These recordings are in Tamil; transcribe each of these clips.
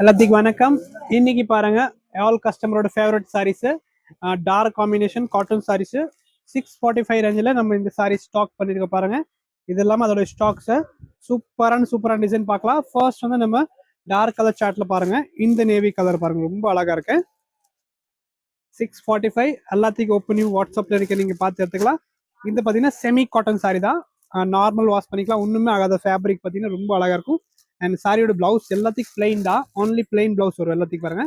எல்லாத்துக்கும் வணக்கம். இன்னைக்கு பாருங்க ஆல் கஸ்டமரோட favourite sarees dark combination cotton sarees 645 ரேஞ்சில் நம்ம இந்த சாரீஸ் ஸ்டாக் பண்ணிருக்க பாருங்க. இது இல்லாமல் அதோட ஸ்டாக்ஸை சூப்பரான டிசைன் பார்க்கலாம். ஃபர்ஸ்ட் வந்து நம்ம டார்க் கலர் சார்ட்ல பாருங்க. இந்த நேவி கலர் பாருங்க, ரொம்ப அழகா இருக்கு. 645 எல்லாத்துக்கும் ஓப்பன் வாட்ஸ்அப்ல இருக்க நீங்க பார்த்து எடுத்துக்கலாம். இது பார்த்தீங்கன்னா செமி காட்டன் சாரி தான், நார்மல் வாஷ் பண்ணிக்கலாம், ஒண்ணுமே ஆகாத ஃபேப்ரிக் பார்த்தீங்கன்னா ரொம்ப அழகா இருக்கும். அண்ட் சாரியோட பிளவுஸ் எல்லாத்துக்கும் பிளைன் தான், ஒன்லி பிளைன் பிளவுஸ் வரும் எல்லாத்துக்கும் பாருங்க.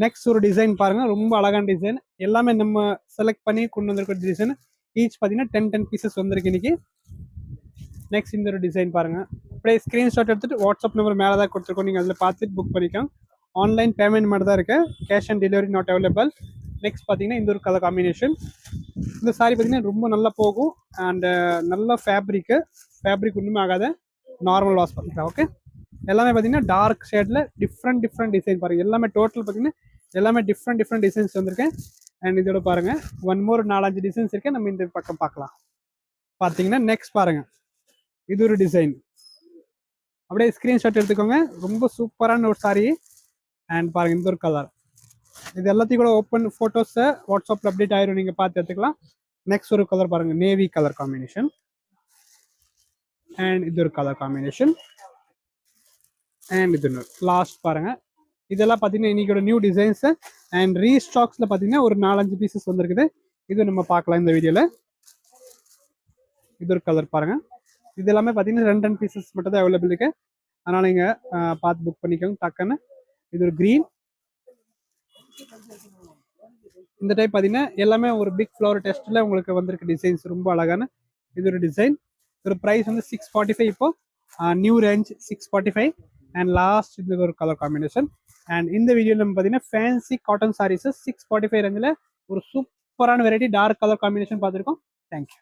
நெக்ஸ்ட் ஒரு டிசைன் பாருங்க, ரொம்ப அழகான டிசைன், எல்லாமே நம்ம செலக்ட் பண்ணி கொண்டு வந்திருக்க டிசைன். ஈச் பார்த்தீங்கன்னா 10 பீசஸ் வந்திருக்கு இன்னைக்கு. நெக்ஸ்ட் இந்த ஒரு டிசைன் பாருங்க, அப்படியே ஸ்கிரீன்ஷாட் எடுத்துட்டு வாட்ஸ்அப் நம்பர் மேலே தான் கொடுத்துருக்கோம், நீங்கள் அதில் பார்த்துட்டு புக் பண்ணிக்கலாம். ஆன்லைன் பேமெண்ட் மட்டும் தான் இருக்கு, cash on delivery not available. Next பார்த்தீங்கன்னா இந்த ஒரு கலர் காம்பினேஷன். இந்த சாரி பார்த்தீங்கன்னா ரொம்ப நல்லா போகும் அண்ட் நல்ல ஃபேப்ரிக் ஒன்றுமே ஆகாத, நார்மல் வாஷ் பண்ணிக்கலாம். ஓகே, எல்லாமே பார்த்தீங்கன்னா டார்க் ஷேட்ல டிஃப்ரெண்ட் டிசைன் பாருங்க. எல்லாமே டோட்டல் பார்த்தீங்கன்னா எல்லாமே டிஃப்ரெண்ட் டிசைன்ஸ் வந்திருக்கேன். அண்ட் இதோட பாருங்க ஒன் மோர் 4-5 டிசைன்ஸ் இருக்கு, நம்ம இந்த பக்கம் பார்க்கலாம். பார்த்தீங்கன்னா நெக்ஸ்ட் பாருங்க, இது ஒரு டிசைன், அப்படியே ஸ்கிரீன்ஷாட் எடுத்துக்கோங்க. ரொம்ப சூப்பரான ஒரு சாரி. அண்ட் பாருங்க இந்த ஒரு கலர், இது எல்லாத்தையும் கூட ஓப்பன் ஃபோட்டோஸை வாட்ஸ்அப்பில் அப்டேட் ஆயிரும், நீங்கள் பார்த்து எடுத்துக்கலாம். நெக்ஸ்ட் ஒரு கலர் பாருங்க, நேவி கலர் காம்பினேஷன். அண்ட் இது ஒரு கலர் காம்பினேஷன். அண்ட் இது லாஸ்ட் பாருங்க. இதெல்லாம் பார்த்தீங்கன்னா இன்னைக்கு நியூ டிசைன்ஸ் அண்ட் ரீஸ்டாக்ஸில் பார்த்தீங்கன்னா ஒரு 4-5 பீசஸ் வந்திருக்குது. இது நம்ம பார்க்கலாம் இந்த வீடியோவில். இது ஒரு கலர் பாருங்க, இது எல்லாமே பார்த்தீங்கன்னா 2 பீசஸ் மட்டும் தான் அவைலபிள் இருக்கு, அதனால நீங்கள் பார்த்து புக் பண்ணிக்கோங்க டக்குன்னு. இது ஒரு க்ரீன். இந்த டைப் பார்த்தீங்கன்னா எல்லாமே ஒரு பிக் ஃப்ளவர் டெஸ்ட்டில் உங்களுக்கு வந்திருக்கு டிசைன்ஸ், ரொம்ப அழகான இது ஒரு டிசைன். ஒரு ப்ரைஸ் வந்து 645, இப்போ நியூ ரேஞ்ச் 645. அண்ட் லாஸ்ட் இது ஒரு கலர் காம்பினேஷன். அண்ட் இந்த வீடியோவில் நம்ம பார்த்தீங்கன்னா ஃபேன்சி காட்டன் சாரீஸ் 645 ரேஞ்சில் ஒரு சூப்பரான வெரைட்டி டார்க் கலர் காம்பினேஷன் பார்த்துருக்கோம். தேங்க்யூ.